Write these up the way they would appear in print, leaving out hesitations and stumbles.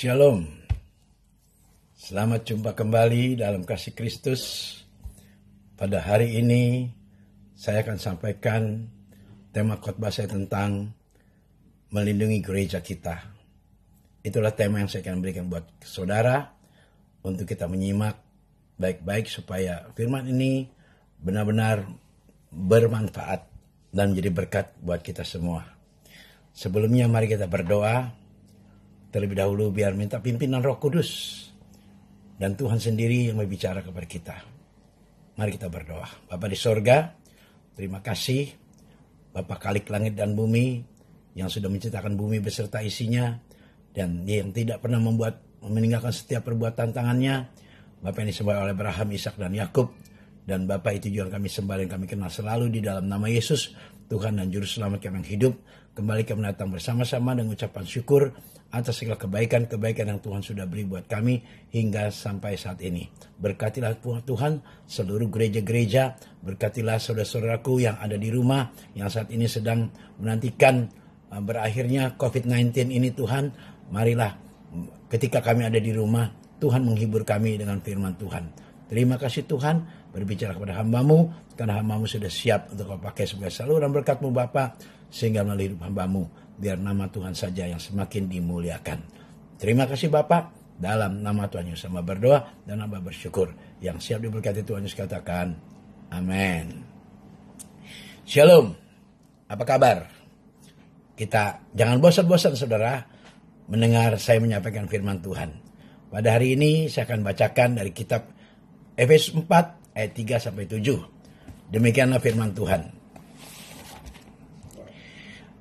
Shalom. Selamat jumpa kembali dalam kasih Kristus. Pada hari ini saya akan sampaikan tema khotbah saya tentang melindungi gereja kita. Itulah tema yang saya akan berikan buat saudara untuk kita menyimak baik-baik supaya firman ini benar-benar bermanfaat dan menjadi berkat buat kita semua. Sebelumnya mari kita berdoa. Terlebih dahulu biar minta pimpinan Roh Kudus dan Tuhan sendiri yang berbicara kepada kita. Mari kita berdoa. Bapa di sorga, terima kasih Bapa Khalik langit dan bumi yang sudah menciptakan bumi beserta isinya dan yang tidak pernah meninggalkan setiap perbuatan tangannya. Bapa yang disembah oleh Abraham, Ishak dan Yakub, dan Bapa itu juga kami sembah dan kami kenal selalu di dalam nama Yesus, Tuhan dan Juru Selamat kami yang hidup. Kembali kami datang bersama-sama dengan ucapan syukur atas segala kebaikan-kebaikan yang Tuhan sudah beri buat kami hingga sampai saat ini. Berkatilah Tuhan seluruh gereja-gereja, berkatilah saudara-saudaraku yang ada di rumah, yang saat ini sedang menantikan berakhirnya COVID-19 ini Tuhan. Marilah ketika kami ada di rumah, Tuhan menghibur kami dengan firman Tuhan. Terima kasih Tuhan, berbicara kepada hamba-Mu, karena hamba-Mu sudah siap untuk pakai sebagai saluran berkat-Mu Bapa, sehingga melalui hidup hamba-Mu, biar nama Tuhan saja yang semakin dimuliakan. Terima kasih Bapa, dalam nama Tuhan Yesus hamba berdoa dan hamba bersyukur. Yang siap diberkati Tuhan Yesus katakan, amin. Shalom, apa kabar? Kita jangan bosan-bosan saudara, mendengar saya menyampaikan firman Tuhan. Pada hari ini saya akan bacakan dari kitab Efesus 4 ayat 3-7. Demikianlah firman Tuhan.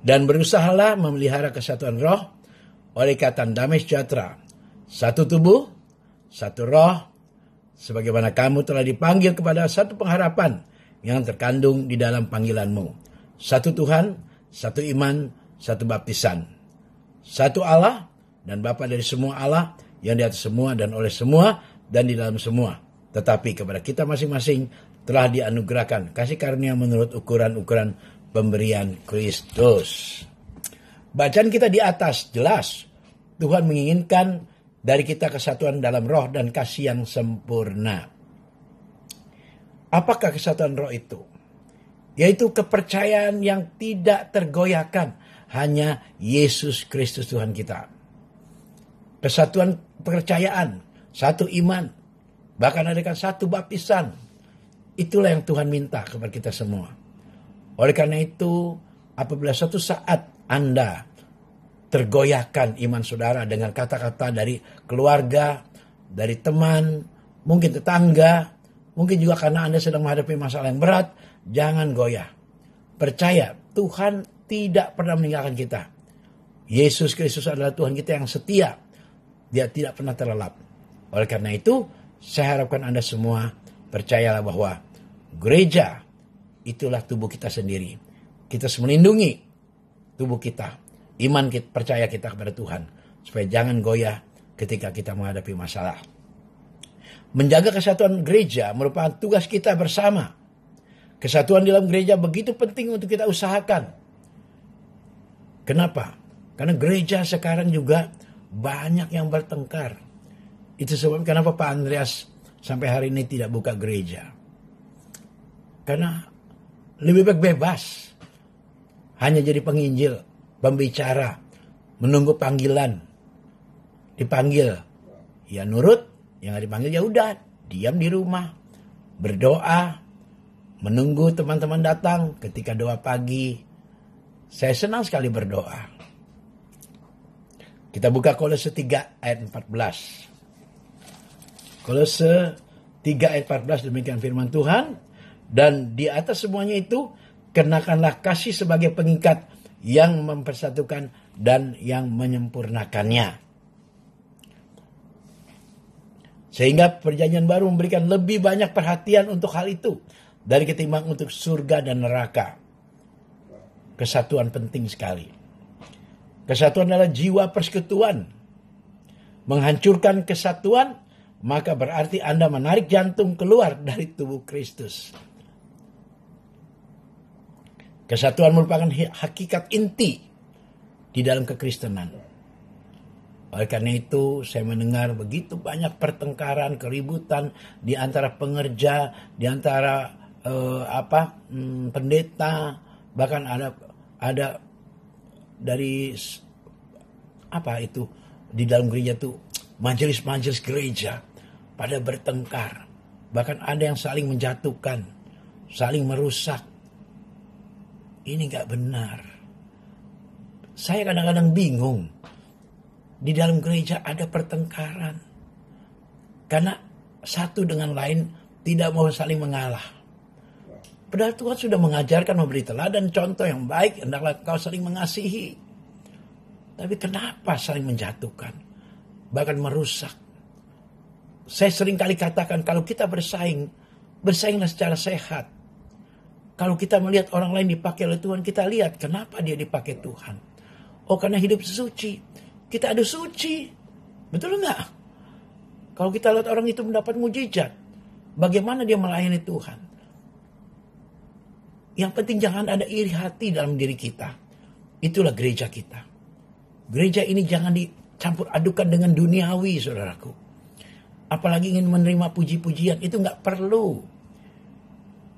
Dan berusahalah memelihara kesatuan roh oleh ikatan damai sejahtera. Satu tubuh, satu roh, sebagaimana kamu telah dipanggil kepada satu pengharapan yang terkandung di dalam panggilanmu. Satu Tuhan, satu iman, satu baptisan. Satu Allah dan Bapa dari semua Allah, yang di atas semua dan oleh semua dan di dalam semua. Tetapi kepada kita masing-masing telah dianugerahkan kasih karunia menurut ukuran-ukuran pemberian Kristus. Bacaan kita di atas jelas Tuhan menginginkan dari kita kesatuan dalam roh dan kasih yang sempurna. Apakah kesatuan roh itu? Yaitu kepercayaan yang tidak tergoyahkan hanya Yesus Kristus Tuhan kita. Kesatuan kepercayaan, satu iman, bahkan adakan satu baptisan. Itulah yang Tuhan minta kepada kita semua. Oleh karena itu, apabila suatu saat Anda tergoyahkan iman saudara dengan kata-kata dari keluarga, dari teman, mungkin tetangga, mungkin juga karena Anda sedang menghadapi masalah yang berat, jangan goyah. Percaya, Tuhan tidak pernah meninggalkan kita. Yesus Kristus adalah Tuhan kita yang setia. Dia tidak pernah terlelap. Oleh karena itu, saya harapkan Anda semua percayalah bahwa gereja itulah tubuh kita sendiri. Kita harus melindungi tubuh kita. Iman kita, percaya kita kepada Tuhan. Supaya jangan goyah ketika kita menghadapi masalah. Menjaga kesatuan gereja merupakan tugas kita bersama. Kesatuan dalam gereja begitu penting untuk kita usahakan. Kenapa? Karena gereja sekarang juga banyak yang bertengkar. Itu sebab kenapa Pak Andreas sampai hari ini tidak buka gereja. Karena lebih baik bebas. Hanya jadi penginjil, pembicara, menunggu panggilan. Dipanggil, ya nurut, yang nggak dipanggil ya udah, diam di rumah, berdoa, menunggu teman-teman datang ketika doa pagi. Saya senang sekali berdoa. Kita buka Kolose 3 ayat 14. Kolose 3 ayat 14 demikian firman Tuhan. Dan di atas semuanya itu, kenakanlah kasih sebagai pengikat yang mempersatukan dan yang menyempurnakannya. Sehingga perjanjian baru memberikan lebih banyak perhatian untuk hal itu dari ketimbang untuk surga dan neraka. Kesatuan penting sekali. Kesatuan adalah jiwa persekutuan. Menghancurkan kesatuan, maka berarti Anda menarik jantung keluar dari tubuh Kristus. Kesatuan merupakan hakikat inti di dalam kekristenan. Oleh karena itu saya mendengar begitu banyak pertengkaran, keributan di antara pengerja, di antara pendeta, bahkan ada dari di dalam gereja tuh majelis-majelis gereja pada bertengkar. Bahkan ada yang saling menjatuhkan, saling merusak. Ini gak benar. Saya kadang-kadang bingung. Di dalam gereja ada pertengkaran. Karena satu dengan lain tidak mau saling mengalah. Padahal Tuhan sudah mengajarkan, memberi teladan contoh yang baik. Hendaklah kau saling mengasihi. Tapi kenapa saling menjatuhkan? Bahkan merusak. Saya sering kali katakan kalau kita bersainglah secara sehat. Kalau kita melihat orang lain dipakai oleh Tuhan, kita lihat kenapa dia dipakai Tuhan. Oh, karena hidup suci. Kita ada suci. Betul enggak? Kalau kita lihat orang itu mendapat mujizat, bagaimana dia melayani Tuhan? Yang penting jangan ada iri hati dalam diri kita. Itulah gereja kita. Gereja ini jangan dicampur adukan dengan duniawi, saudaraku. Apalagi ingin menerima puji-pujian, itu enggak perlu.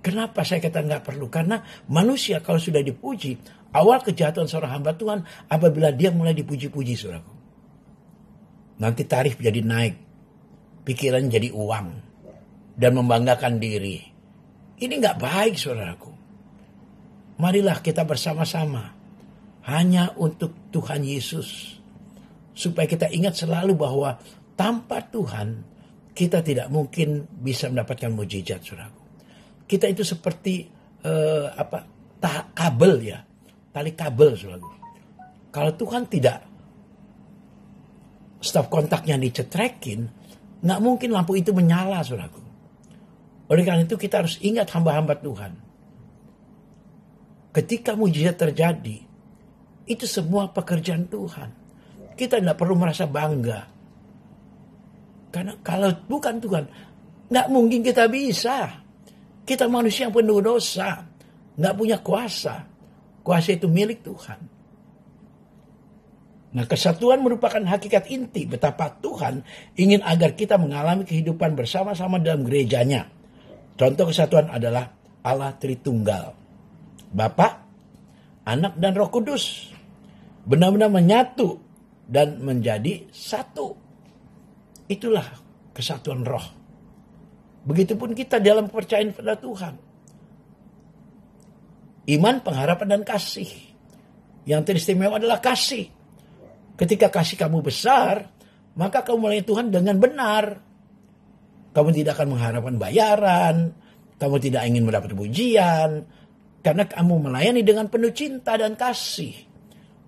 Kenapa saya kata enggak perlu? Karena manusia kalau sudah dipuji, awal kejahatan seorang hamba Tuhan apabila dia mulai dipuji-puji, saudaraku. Nanti tarif jadi naik. Pikiran jadi uang. Dan membanggakan diri. Ini enggak baik, saudaraku. Marilah kita bersama-sama. Hanya untuk Tuhan Yesus. Supaya kita ingat selalu bahwa tanpa Tuhan, kita tidak mungkin bisa mendapatkan mujizat, saudaraku. Kita itu seperti kabel ya. Tali kabel, saudaraku. Kalau Tuhan tidak stop kontaknya dicetrekin, nggak mungkin lampu itu menyala, saudaraku. Oleh karena itu kita harus ingat hamba-hamba Tuhan. Ketika mujizat terjadi, itu semua pekerjaan Tuhan. Kita tidak perlu merasa bangga. Karena kalau bukan Tuhan, nggak mungkin kita bisa. Kita manusia yang penuh dosa. Nggak punya kuasa. Kuasa itu milik Tuhan. Nah, kesatuan merupakan hakikat inti betapa Tuhan ingin agar kita mengalami kehidupan bersama-sama dalam gerejanya. Contoh kesatuan adalah Allah Tritunggal. Bapa, Anak, dan Roh Kudus. Benar-benar menyatu dan menjadi satu. Itulah kesatuan roh. Begitupun kita dalam kepercayaan pada Tuhan. Iman, pengharapan, dan kasih. Yang teristimewa adalah kasih. Ketika kasih kamu besar, maka kamu melayani Tuhan dengan benar. Kamu tidak akan mengharapkan bayaran. Kamu tidak ingin mendapat pujian. Karena kamu melayani dengan penuh cinta dan kasih.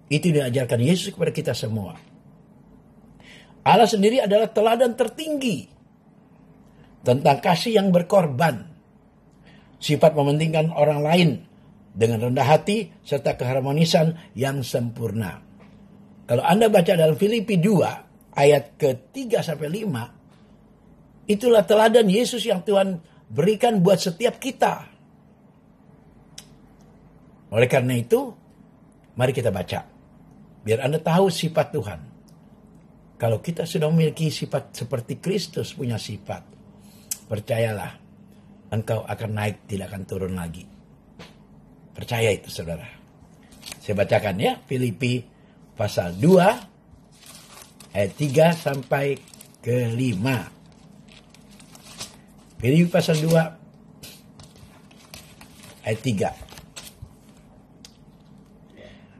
Itu diajarkan Yesus kepada kita semua. Allah sendiri adalah teladan tertinggi tentang kasih yang berkorban. Sifat mementingkan orang lain dengan rendah hati serta keharmonisan yang sempurna. Kalau Anda baca dalam Filipi 2 ayat ke-3-5, itulah teladan Yesus yang Tuhan berikan buat setiap kita. Oleh karena itu, mari kita baca. Biar Anda tahu sifat Tuhan. Kalau kita sudah memiliki sifat seperti Kristus punya sifat, percayalah, engkau akan naik, tidak akan turun lagi. Percaya itu, saudara. Saya bacakan ya, Filipi pasal 2, ayat 3-5. Filipi pasal 2, ayat 3.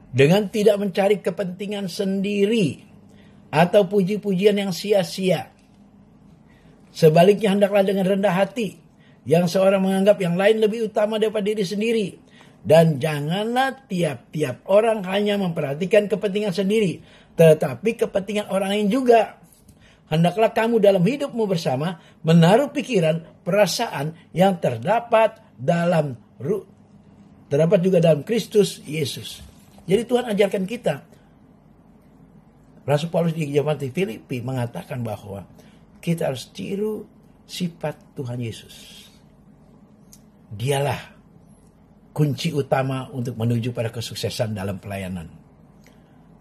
Dengan tidak mencari kepentingan sendiri atau puji-pujian yang sia-sia. Sebaliknya hendaklah dengan rendah hati, yang seorang menganggap yang lain lebih utama daripada diri sendiri. Dan janganlah tiap-tiap orang hanya memperhatikan kepentingan sendiri, tetapi kepentingan orang lain juga. Hendaklah kamu dalam hidupmu bersama menaruh pikiran, perasaan yang terdapat juga dalam Kristus Yesus. Jadi Tuhan ajarkan kita. Rasul Paulus di zaman Filipi mengatakan bahwa kita harus tiru sifat Tuhan Yesus. Dialah kunci utama untuk menuju pada kesuksesan dalam pelayanan.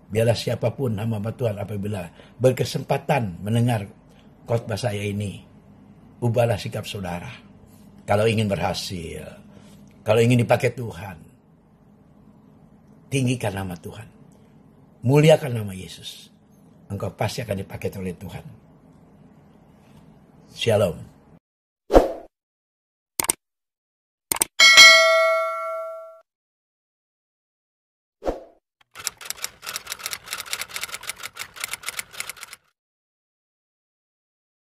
Biarlah siapapun hamba Tuhan apabila berkesempatan mendengar khotbah saya ini, ubahlah sikap saudara. Kalau ingin berhasil, kalau ingin dipakai Tuhan, tinggikan nama Tuhan. Muliakan nama Yesus. Engkau pasti akan dipakai oleh Tuhan. Shalom.